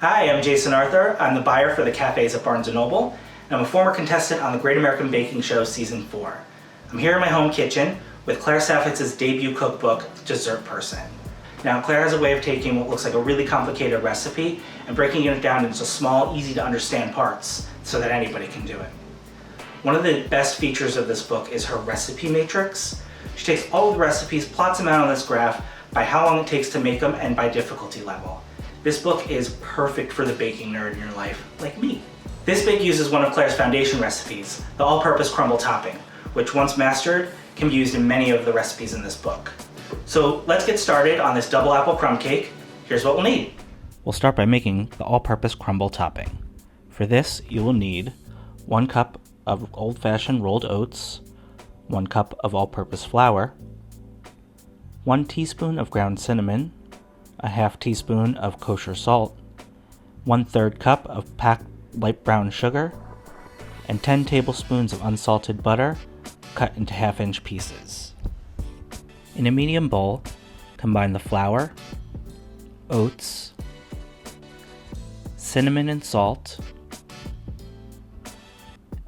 Hi, I'm Jason Arthur. I'm the buyer for the cafes at Barnes & Noble, and I'm a former contestant on the Great American Baking Show Season 4. I'm here in my home kitchen with Claire Saffitz's debut cookbook, Dessert Person. Now, Claire has a way of taking what looks like a really complicated recipe and breaking it down into small, easy to understand parts so that anybody can do it. One of the best features of this book is her recipe matrix. She takes all of the recipes, plots them out on this graph by how long it takes to make them and by difficulty level. This book is perfect for the baking nerd in your life, like me. This bake uses one of Claire's foundation recipes, the all-purpose crumble topping, which once mastered can be used in many of the recipes in this book. So let's get started on this double apple crumb cake. Here's what we'll need. We'll start by making the all-purpose crumble topping. For this, you will need 1 cup of old-fashioned rolled oats, 1 cup of all-purpose flour, 1 teaspoon of ground cinnamon, a half teaspoon of kosher salt, 1/3 cup of packed light brown sugar, and 10 tablespoons of unsalted butter cut into half-inch pieces. In a medium bowl, combine the flour, oats, cinnamon and salt,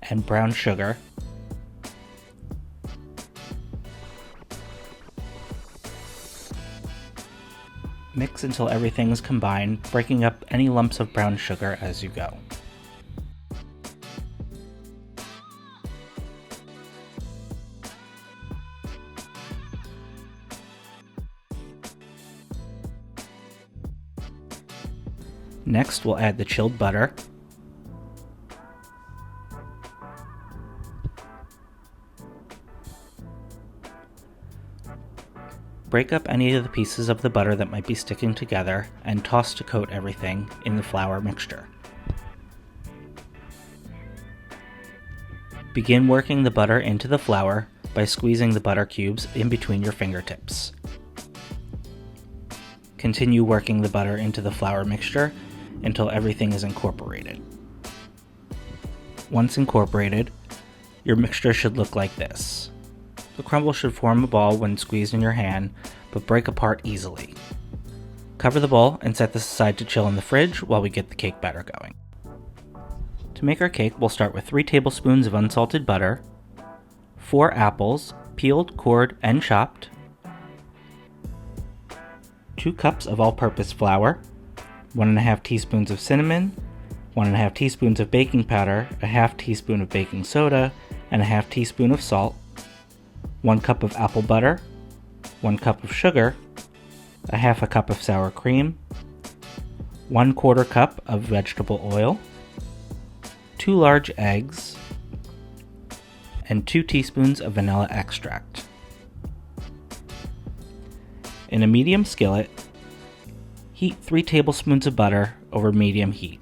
and brown sugar, mix until everything is combined, breaking up any lumps of brown sugar as you go. Next, we'll add the chilled butter, break up any of the pieces of the butter that might be sticking together and toss to coat everything in the flour mixture. Begin working the butter into the flour by squeezing the butter cubes in between your fingertips. Continue working the butter into the flour mixture until everything is incorporated. Once incorporated, your mixture should look like this. The crumble should form a ball when squeezed in your hand, but break apart easily. Cover the bowl and set this aside to chill in the fridge while we get the cake batter going. To make our cake, we'll start with 3 tablespoons of unsalted butter, 4 apples, peeled, cored, and chopped, 2 cups of all-purpose flour, 1½ teaspoons of cinnamon, 1½ teaspoons of baking powder, a half teaspoon of baking soda, and a half teaspoon of salt, 1 cup of apple butter, 1 cup of sugar, a half a cup of sour cream, 1/4 cup of vegetable oil, 2 large eggs, and 2 teaspoons of vanilla extract. In a medium skillet, heat 3 tablespoons of butter over medium heat.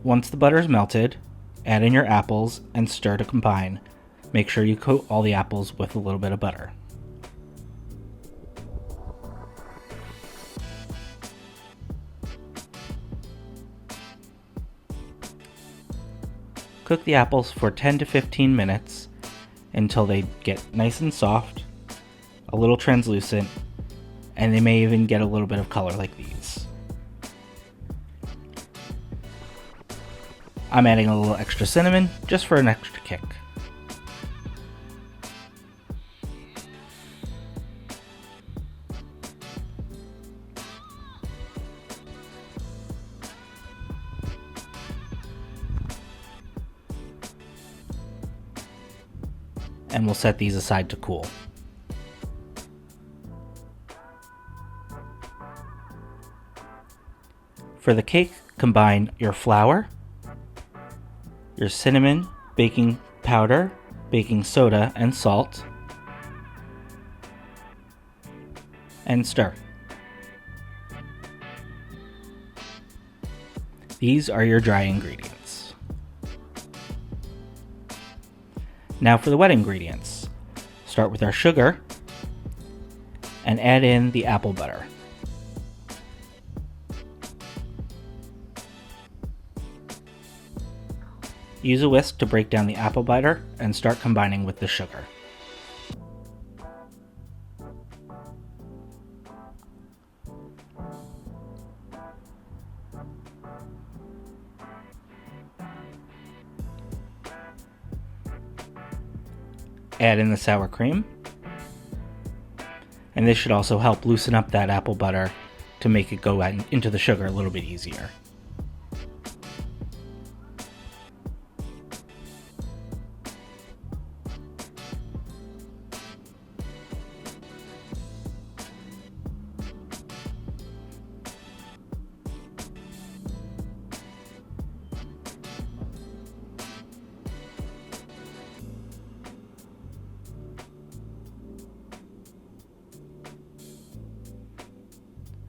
Once the butter is melted, add in your apples and stir to combine. Make sure you coat all the apples with a little bit of butter. Cook the apples for 10 to 15 minutes until they get nice and soft, a little translucent, and they may even get a little bit of color like these. I'm adding a little extra cinnamon just for an extra kick. And we'll set these aside to cool. For the cake, combine your flour, your cinnamon, baking powder, baking soda, and salt, and stir. These are your dry ingredients. Now for the wet ingredients. Start with our sugar and add in the apple butter. Use a whisk to break down the apple butter and start combining with the sugar. add in the sour cream. And this should also help loosen up that apple butter to make it go into the sugar a little bit easier.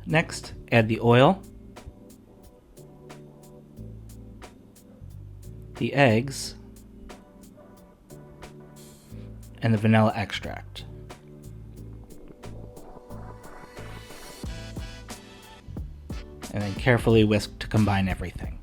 Next, add the oil, the eggs, and the vanilla extract. And then carefully whisk to combine everything.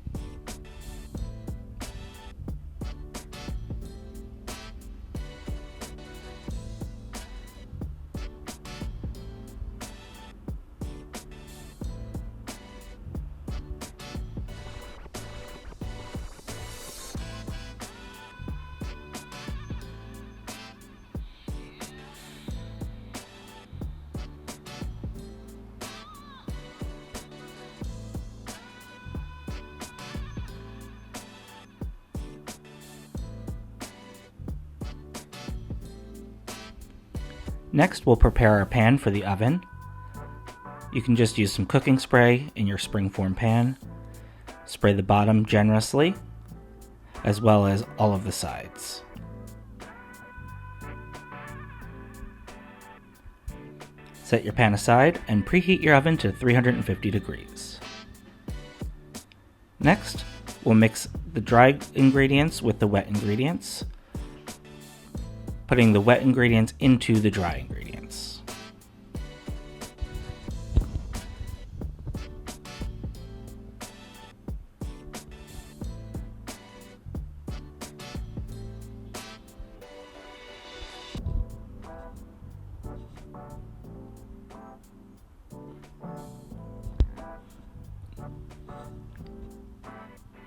Next, we'll prepare our pan for the oven. You can just use some cooking spray in your springform pan. Spray the bottom generously, as well as all of the sides. Set your pan aside and preheat your oven to 350 degrees. Next, we'll mix the dry ingredients with the wet ingredients, putting the wet ingredients into the dry ingredients.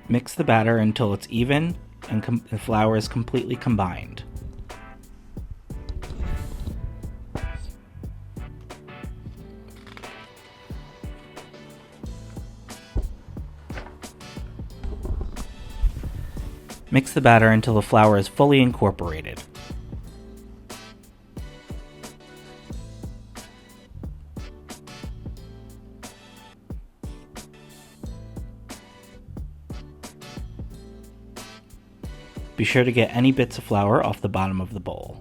Mix the batter until it's even and the flour is completely combined. Mix the batter until the flour is fully incorporated. Be sure to get any bits of flour off the bottom of the bowl.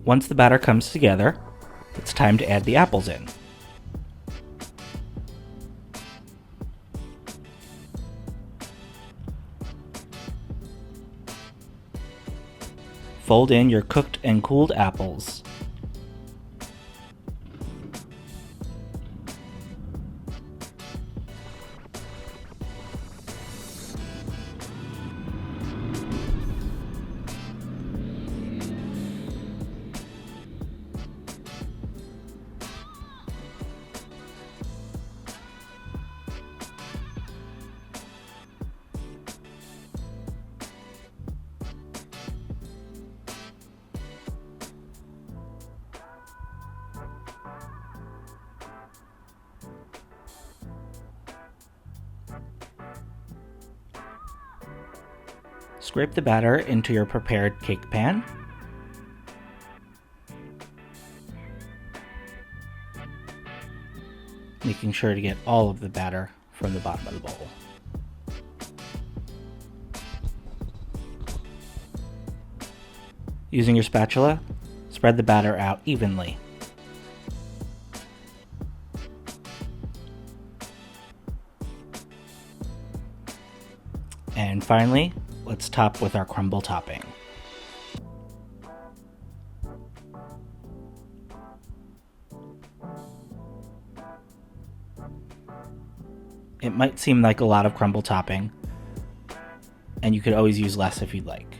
Once the batter comes together, it's time to add the apples in. Fold in your cooked and cooled apples. Scrape the batter into your prepared cake pan. Making sure to get all of the batter from the bottom of the bowl. Using your spatula, spread the batter out evenly. And finally, let's top with our crumble topping. It might seem like a lot of crumble topping, and you could always use less if you'd like.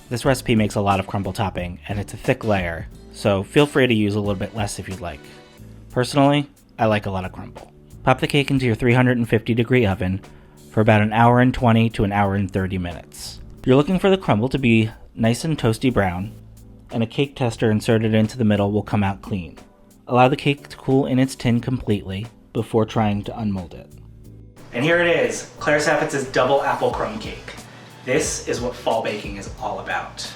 This recipe makes a lot of crumble topping, and it's a thick layer, so feel free to use a little bit less if you'd like. Personally, I like a lot of crumble. Pop the cake into your 350-degree oven for about an hour and 20 to an hour and 30 minutes. You're looking for the crumble to be nice and toasty brown, and a cake tester inserted into the middle will come out clean. Allow the cake to cool in its tin completely before trying to unmold it. And here it is, Claire Saffitz's double apple crumb cake. This is what fall baking is all about.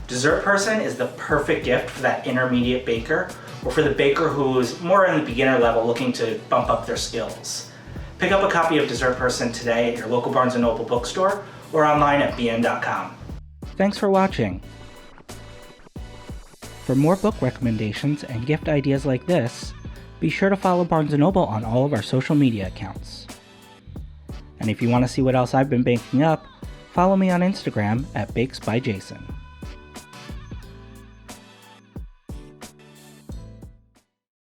Dessert Person is the perfect gift for that intermediate baker, or for the baker who's more in the beginner level looking to bump up their skills. Pick up a copy of Dessert Person today at your local Barnes & Noble bookstore or online at bn.com. Thanks for watching. For more book recommendations and gift ideas like this, be sure to follow Barnes & Noble on all of our social media accounts. And if you want to see what else I've been baking up, follow me on Instagram at BakesByJason.